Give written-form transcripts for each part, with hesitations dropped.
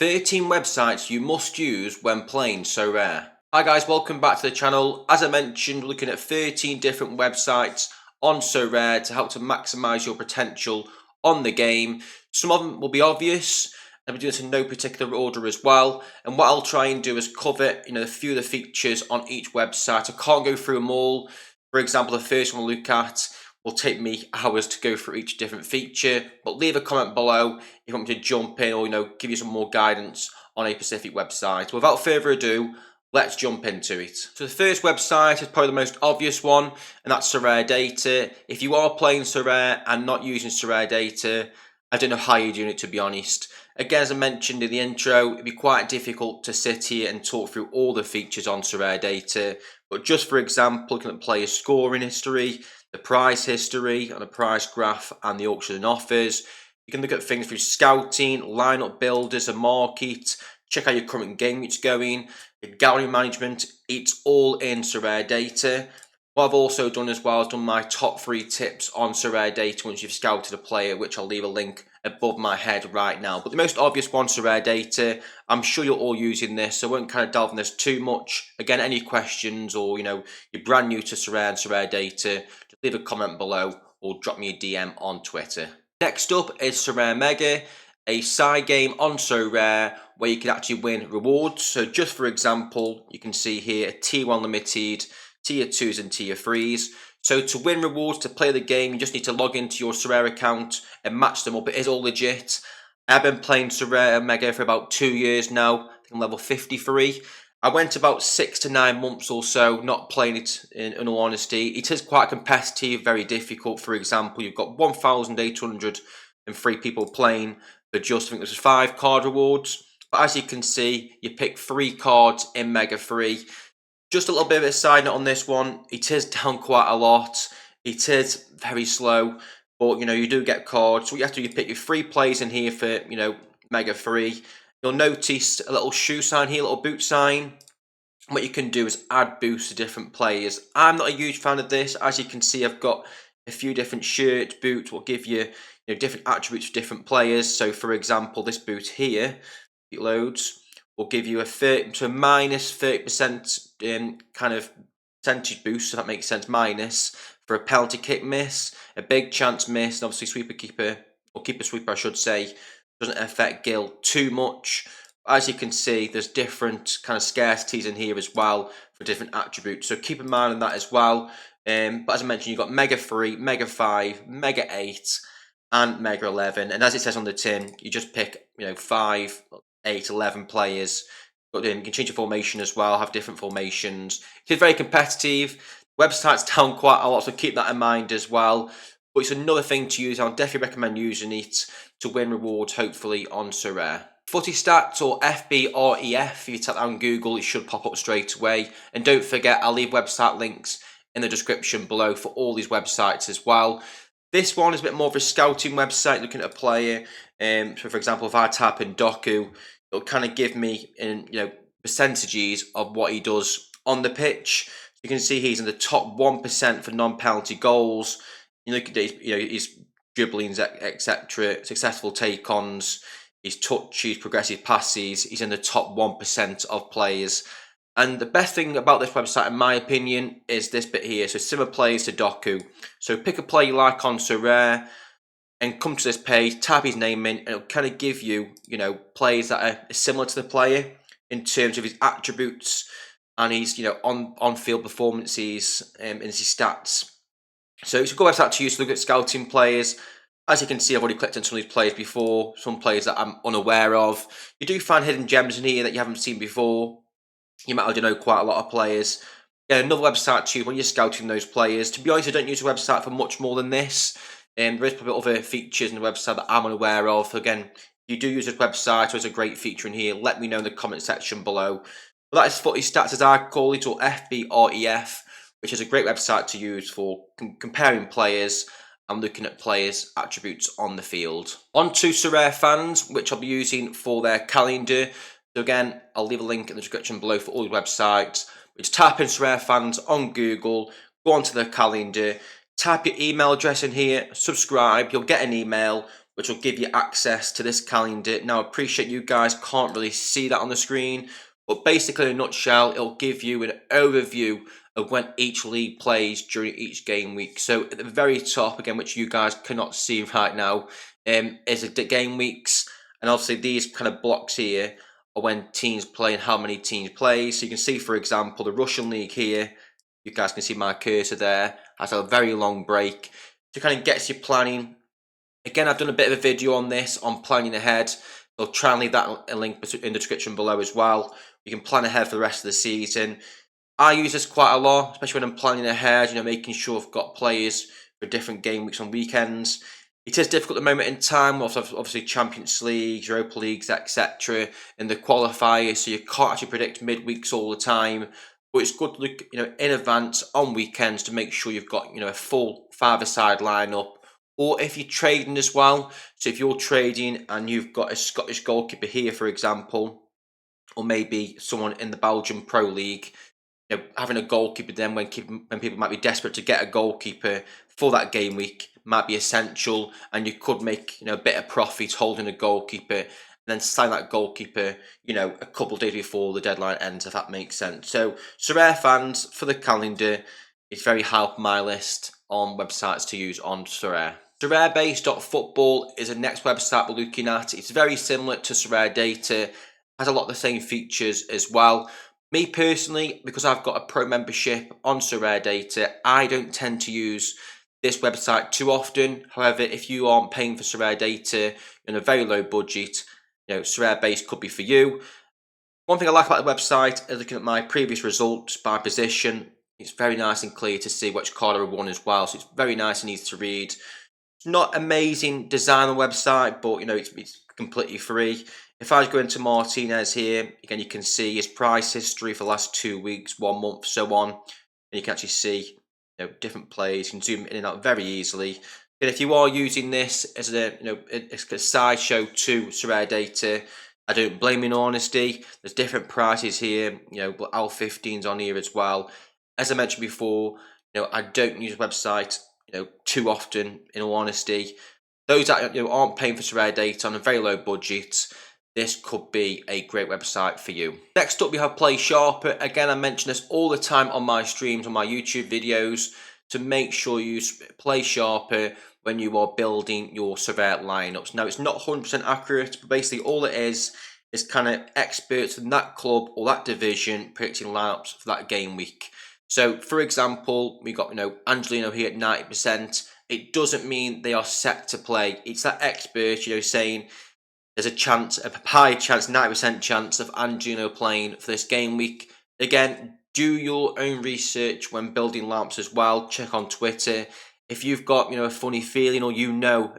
13 websites you must use when playing Sorare. Hi guys, welcome back to the channel. As I mentioned, we're looking at 13 different websites on Sorare to help to maximise your potential on the game. Some of them will be obvious, and we're doing this in no particular order as well. And what I'll try and do is cover a few of the features on each website. I can't go through them all. For example, the first one we'll look at will take me hours to go through each different feature, but leave a comment below if you want me to jump in or give you some more guidance on a specific website. So without further ado, let's jump into it. So the first website is probably the most obvious one, and that's Sorare Data. If you are playing Sorare and not using Sorare Data, I don't know how you're doing it, to be honest. Again, as I mentioned in the intro, it'd be quite difficult to sit here and talk through all the features on Sorare Data, but just for example, looking at player scoring history, the price history on a price graph, and the auction and offers. You can look at things through scouting, lineup builders, a market, check how your current game it's going, the gallery management. It's all in Sorare Data. What I've also done as well is done my top 3 tips on Sorare Data once you've scouted a player, which I'll leave a link above my head right now. But the most obvious one, Sorare Data, I'm sure you're all using this, so I won't kind of delve in this too much. Again, any questions or you're brand new to Sorare and Sorare Data, just leave a comment below or drop me a DM on Twitter. Next up is Sorare Mega, a side game on Sorare where you can actually win rewards. So just for example, you can see here a Tier 1 limited, Tier 2s and Tier 3s. So to win rewards, to play the game, you just need to log into your Sorare account and match them up. It is all legit. I've been playing Sorare Mega for about 2 years now. I think I'm level 53. I went about 6 to 9 months or so not playing it in all honesty. It is quite competitive, very difficult. For example, you've got 1,803 people playing for just, I think there's 5 card rewards. But as you can see, you pick 3 cards in Mega Free. Just a little bit of a side note on this one, it is down quite a lot. It is very slow, but you do get cards. So what you have to do, you pick your 3 plays in here for Mega Free. You'll notice a little shoe sign here, a little boot sign. What you can do is add boosts to different players. I'm not a huge fan of this. As you can see, I've got a few different shirts, boots will give you, different attributes for different players. So for example, this boot here, it loads, will give you a minus 30% kind of percentage boost, if that makes sense, minus for a penalty kick miss, a big chance miss, and obviously sweeper keeper, or keeper sweeper I should say, doesn't affect Gil too much. As you can see, there's different kind of scarcities in here as well for different attributes, so keep in mind on that as well. But as I mentioned, you've got Mega 3, Mega 5, Mega 8, and Mega 11, and as it says on the tin, you just pick 5, 8, 11 players. You can change your formation as well, have different formations. It's very competitive. Website's down quite a lot, so keep that in mind as well. But it's another thing to use. I'll definitely recommend using it to win rewards, hopefully, on Sorare. Footy Stats, or FBREF, if you type that on Google, it should pop up straight away. And don't forget, I'll leave website links in the description below for all these websites as well. This one is a bit more of a scouting website, looking at a player. So for example, if I type in Doku, it'll kind of give me percentages of what he does on the pitch. You can see he's in the top 1% for non-penalty goals. You look at his dribblings, etc., successful take-ons, his touches, progressive passes. He's in the top 1% of players. And the best thing about this website, in my opinion, is this bit here. So similar players to Doku. So pick a player you like on Sorare and come to this page, type his name in, and it'll kind of give you, players that are similar to the player in terms of his attributes and his, on-field performances and his stats. So it's a good website to use to look at scouting players. As you can see, I've already clicked on some of these players before, some players that I'm unaware of. You do find hidden gems in here that you haven't seen before. You might already know quite a lot of players. Yeah, another website to use when you're scouting those players. To be honest, I don't use a website for much more than this. There is probably other features in the website that I'm unaware of. Again, if you do use this website, there's a great feature in here. Let me know in the comment section below. But that is Footy Stats, as I call it, or FBREF, which is a great website to use for comparing players and looking at players' attributes on the field. On to Sorare Fans, which I'll be using for their calendar. So again, I'll leave a link in the description below for all the websites. Just type in Sorare Fans on Google, go onto the calendar, type your email address in here, subscribe, you'll get an email. which will give you access to this calendar. Now, I appreciate you guys can't really see that on the screen, but basically in a nutshell, it'll give you an overview of when each league plays during each game week. So at the very top, again, which you guys cannot see right now, is the game weeks, and obviously these kind of blocks here are when teams play and how many teams play. So you can see, for example, the Russian league here, you guys can see my cursor there, has a very long break. So it kind of gets you planning. Again, I've done a bit of a video on this, on planning ahead. I'll try and leave that a link in the description below as well. You can plan ahead for the rest of the season. I use this quite a lot, especially when I'm planning ahead, making sure I've got players for different game weeks on weekends. It is difficult at the moment in time, obviously Champions League, Europa Leagues, etc. and the qualifiers, so you can't actually predict midweeks all the time. But it's good to look, in advance on weekends to make sure you've got, a full five-a-side lineup. Or if you're trading as well, so if you're trading and you've got a Scottish goalkeeper here, for example, or maybe someone in the Belgian Pro League, having a goalkeeper then when people might be desperate to get a goalkeeper for that game week might be essential, and you could make a bit of profit holding a goalkeeper and then sign that goalkeeper a couple of days before the deadline ends, if that makes sense. So Sorare fans, for the calendar, it's very high up my list on websites to use on Sorare. Sorarebase.football is the next website we're looking at. It's very similar to Sorare Data, has a lot of the same features as well. Me personally, because I've got a pro membership on Sorare Data, I don't tend to use this website too often. However, if you aren't paying for Sorare Data in a very low budget, Sorare Base could be for you. One thing I like about the website is looking at my previous results by position. It's very nice and clear to see which card I won as well, so it's very nice and easy to read. It's not amazing design on the website, but it's completely free. If I go into Martinez here, again, you can see his price history for the last 2 weeks, 1 month, so on. And you can actually see different plays. You can zoom in and out very easily. And if you are using this as a sideshow to Sorare Data, I don't blame you in honesty. There's different prices here, but L15's on here as well. As I mentioned before, I don't use the website too often, in all honesty. Those that aren't paying for Sorare Data on a very low budget, this could be a great website for you. Next up, we have Play Sharper. Again, I mention this all the time on my streams, on my YouTube videos, to make sure you use Play Sharper when you are building your Sorare lineups. Now, it's not 100% accurate, but basically all it is kind of experts in that club or that division predicting lineups for that game week. So, for example, we got Angelino here at 90%. It doesn't mean they are set to play. It's that expert, saying there's a high chance, 90% chance of Angelino playing for this game week. Again, do your own research when building lamps as well. Check on Twitter. If you've got a funny feeling, or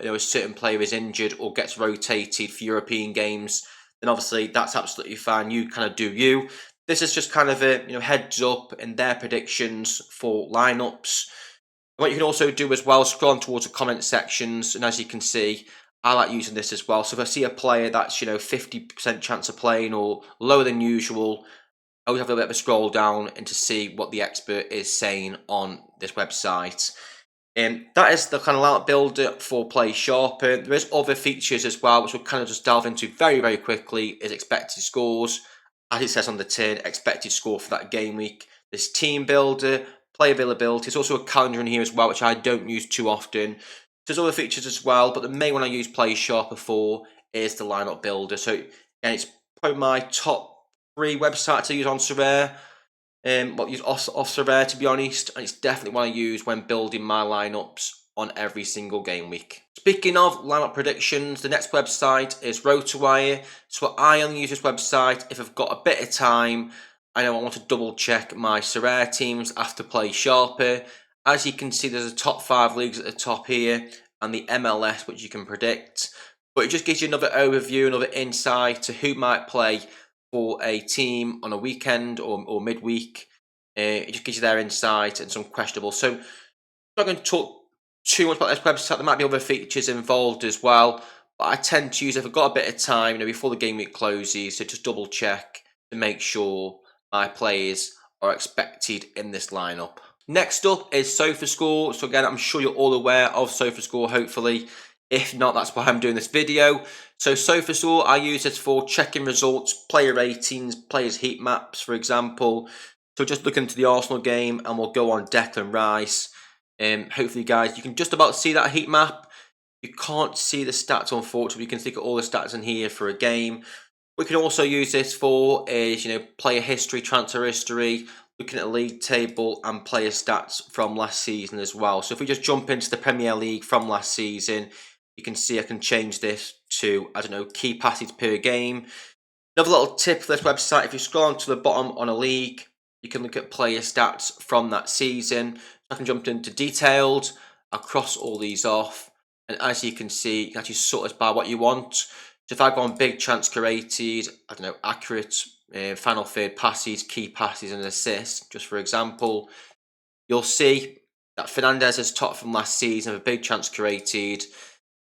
a certain player is injured or gets rotated for European games, then obviously that's absolutely fine. You kind of do you. This is just kind of a heads up in their predictions for lineups. What you can also do as well, scroll on towards the comment sections, and as you can see, I like using this as well. So if I see a player that's 50% chance of playing or lower than usual, I always have a bit of a scroll down and to see what the expert is saying on this website. That is the kind of lineup builder for Play Sharper. There is other features as well, which we'll kind of just delve into very, very quickly, is expected scores. As it says on the tin, expected score for that game week. There's team builder, play availability. There's also a calendar in here as well, which I don't use too often. There's other features as well, but the main one I use Play Sharper for is the lineup builder. So again, it's probably my top 3 websites to use on Sorare. Use off Sorare, to be honest, and it's definitely one I use when building my lineups on every single game week. Speaking of lineup predictions, the next website is RotoWire. So I only use this website if I've got a bit of time. I know I want to double check my Sorare teams after Play Sharper. As you can see, there's the top 5 leagues at the top here, and the MLS, which you can predict. But it just gives you another overview, another insight to who might play for a team on a weekend or midweek. It just gives you their insight and some questionable. So I'm not going to talk too much about this website. There might be other features involved as well, but I tend to use, if I've got a bit of time, before the game week closes, to just double check to make sure my players are expected in this lineup. Next up is SofaScore. So again, I'm sure you're all aware of SofaScore, hopefully. If not, that's why I'm doing this video. So SofaScore, I use this for checking results, player ratings, players' heat maps, for example. So just look into the Arsenal game and we'll go on Declan Rice. Hopefully, guys, you can just about see that heat map. You can't see the stats, unfortunately. You can see all the stats in here for a game. We can also use this for is, player history, transfer history, looking at the league table and player stats from last season as well. So if we just jump into the Premier League from last season, you can see I can change this to, I don't know, key passes per game. Another little tip for this website, if you scroll on to the bottom on a league, you can look at player stats from that season. I can jump into detailed, I'll cross all these off, and as you can see, you can actually sort this by what you want. So if I go on big chance created, I don't know, accurate, final third passes, key passes and assists, just for example, you'll see that Fernandez is top from last season with a big chance created.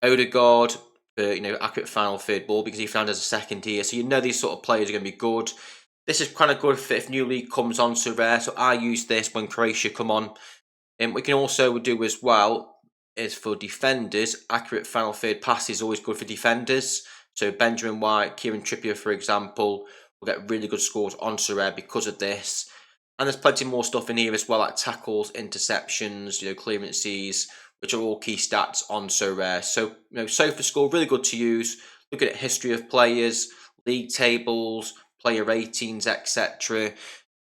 Odegaard for accurate final third ball because he found as a second here. So these sort of players are going to be good. This is kind of good for if new league comes on Sorare. So I use this when Croatia come on. And we can also do as well is for defenders. Accurate final third pass is always good for defenders. So Benjamin White, Kieran Trippier, for example, will get really good scores on Sorare because of this. And there's plenty more stuff in here as well, like tackles, interceptions, clearances, which are all key stats on Sorare. So, SofaScore, really good to use. Look at history of players, league tables, player ratings, etc.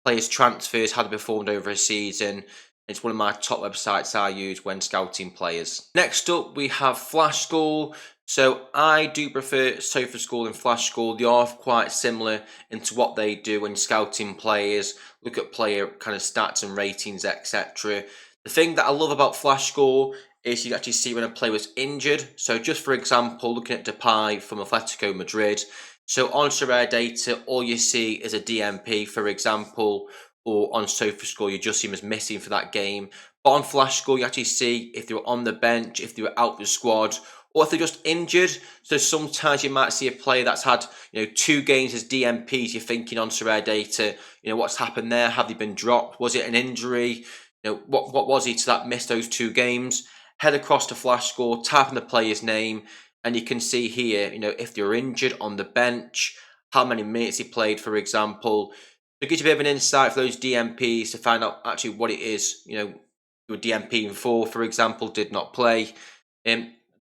Players' transfers, how they performed over a season. It's one of my top websites I use when scouting players. Next up, we have FlashScore. So I do prefer SofaScore and FlashScore. They are quite similar into what they do when scouting players. Look at player kind of stats and ratings, etc. The thing that I love about FlashScore is you actually see when a player was injured. So just for example, looking at Depay from Atletico Madrid. So on Sorare data, all you see is a DMP, for example, or on SofaScore, you just see him as missing for that game. But on FlashScore, you actually see if they were on the bench, if they were out of the squad, or if they're just injured. So sometimes you might see a player that's had 2 games as DMPs. You're thinking on Sorare data, what's happened there? Have they been dropped? Was it an injury? What was he to that missed those 2 games? Head across to FlashScore, type in the player's name, and you can see here, if they were injured on the bench, how many minutes he played, for example. It gives you a bit of an insight for those DMPs to find out actually what it is, you were DMPing for example, did not play.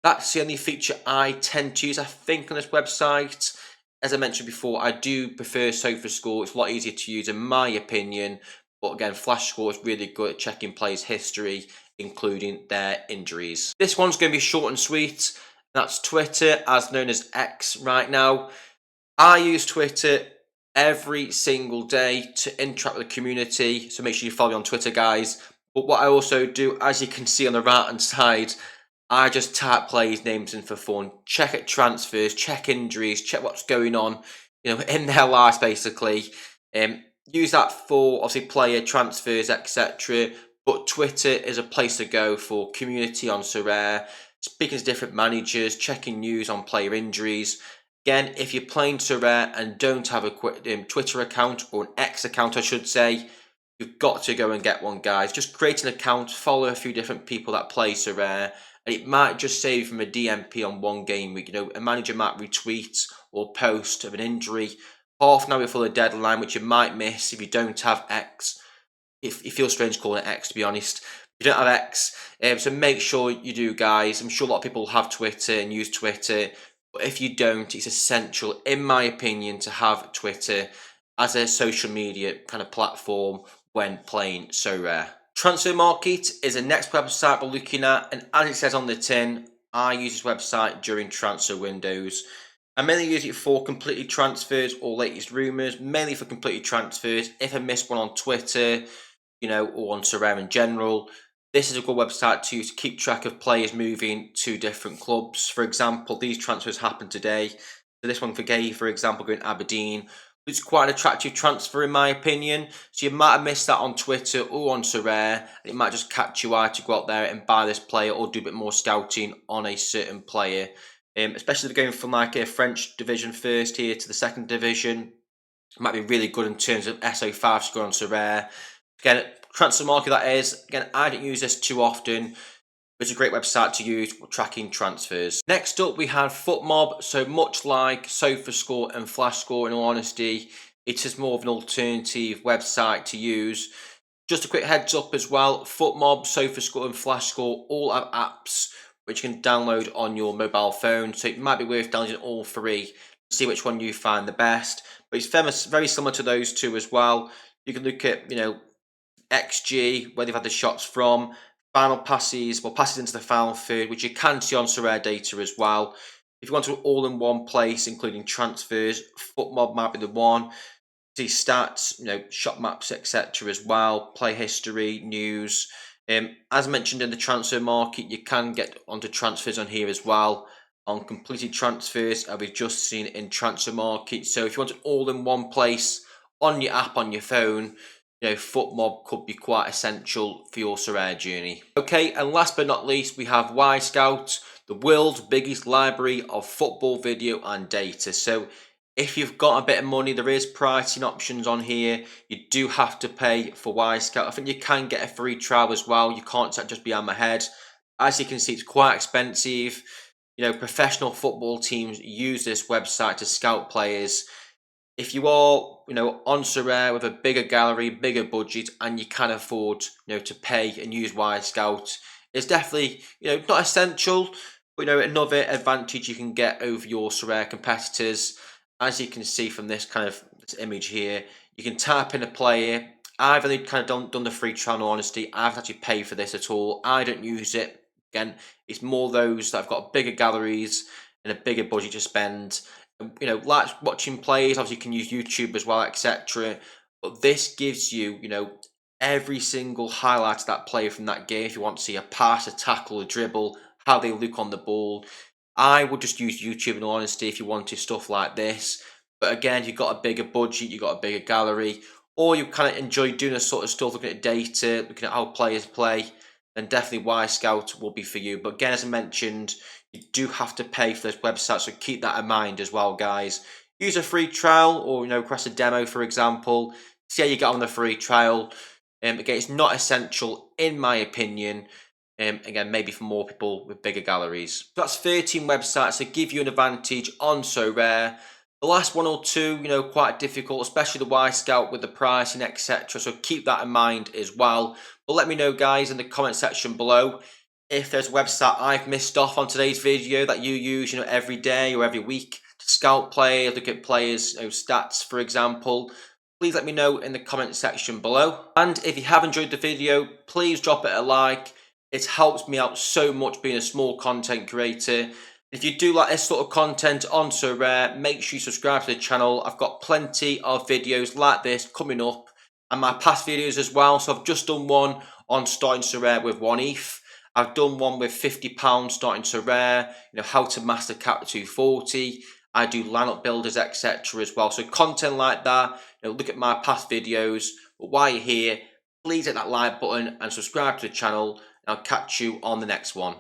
That's the only feature I tend to use, I think, on this website. As I mentioned before, I do prefer SofaScore. It's a lot easier to use in my opinion. But again, FlashScore is really good at checking players' history, including their injuries. This one's going to be short and sweet. That's Twitter, as known as X right now. I use Twitter every single day to interact with the community, so make sure you follow me on Twitter, guys. But what I also do, as you can see on the right hand side, I just type players' names in for fun, check at transfers, check injuries, check what's going on, in their lives basically. Use that for obviously player transfers, etc. But Twitter is a place to go for community on Sorare, speaking to different managers, checking news on player injuries. Again, if you're playing Sorare and don't have a Twitter account, or an X account I should say, you've got to go and get one, guys. Just create an account, follow a few different people that play Sorare, and it might just save you from a DMP on one game week. A manager might retweet or post of an injury half an hour before the deadline, which you might miss if you don't have X. It feels strange calling it X, to be honest. You don't have X, so make sure you do, guys. I'm sure a lot of people have Twitter and use Twitter. But if you don't, it's essential, in my opinion, to have Twitter as a social media kind of platform when playing Sorare. Transfer Market is the next website we're looking at, and as it says on the tin, I use this website during transfer windows. I mainly use it for completely transfers or latest rumours, mainly for completely transfers. If I miss one on Twitter, or on Sorare in general, this is a good website to use to keep track of players moving to different clubs. For example, these transfers happened today. So this one for Gay, for example, going to Aberdeen. It's quite an attractive transfer in my opinion. So you might have missed that on Twitter or on Sorare. And it might just catch your eye to go out there and buy this player or do a bit more scouting on a certain player. Especially if they're going from like a French division first here to the second division. It might be really good in terms of SO5 score on Sorare. Again, Transfer Market that is. Again, I don't use this too often. It's a great website to use for tracking transfers. Next up, we have FootMob. So much like SofaScore and FlashScore, in all honesty, it is more of an alternative website to use. Just a quick heads up as well, FootMob, SofaScore and FlashScore all have apps which you can download on your mobile phone. So it might be worth downloading all three to see which one you find the best. But it's very similar to those two as well. You can look at, XG, where they've had the shots from, final passes, well, passes into the final third, which you can see on Sorare data as well. If you want to all in one place, including transfers, FootMob might be the one. See stats, shot maps, etc. as well, play history, news. As mentioned in the transfer market, you can get onto transfers on here as well. On completed transfers, as we've just seen in transfer market. So if you want it all in one place on your app on your phone, FootMob could be quite essential for your Sorare journey. Okay, and last but not least, we have Scout, the world's biggest library of football video and data. So if you've got a bit of money, there is pricing options on here. You do have to pay for Scout. I think you can get a free trial as well. You can't just behind my head. As you can see, it's quite expensive. Professional football teams use this website to scout players. If you are, on Sorare with a bigger gallery, bigger budget, and you can afford, to pay and use Scout, it's definitely, not essential, but another advantage you can get over your Sorare competitors. As you can see from this this image here, you can type in a player. I've only done the free trial, in honesty. I haven't actually paid for this at all. I don't use it. Again, it's more those that have got bigger galleries and a bigger budget to spend. Like watching plays, obviously you can use YouTube as well, etc. But this gives you, every single highlight of that player from that game. If you want to see a pass, a tackle, a dribble, how they look on the ball, I would just use YouTube in all honesty if you wanted stuff like this. But again, you've got a bigger budget, you've got a bigger gallery, or you enjoy doing this sort of stuff, looking at data, looking at how players play, then definitely Scout will be for you. But again, as I mentioned, you do have to pay for those websites, so keep that in mind as well, guys. Use a free trial, or request a demo, for example. See how you get on the free trial. Again, it's not essential, in my opinion. Again, maybe for more people with bigger galleries. So that's 13 websites that give you an advantage on Sorare. The last one or two, quite difficult, especially the Scout with the pricing, etc. So keep that in mind as well. But let me know, guys, in the comment section below if there's a website I've missed off on today's video that you use, every day or every week to scout players, look at players, stats, for example. Please let me know in the comment section below. And if you have enjoyed the video, please drop it a like. It helps me out so much being a small content creator. If you do like this sort of content on Sorare, make sure you subscribe to the channel. I've got plenty of videos like this coming up, and my past videos as well. So I've just done one on starting Sorare with 1 ETH. I've done one with £50 starting Sorare, how to master Cap 240. I do lineup builders, etc. as well. So content like that, look at my past videos. But while you're here, please hit that like button and subscribe to the channel. I'll catch you on the next one.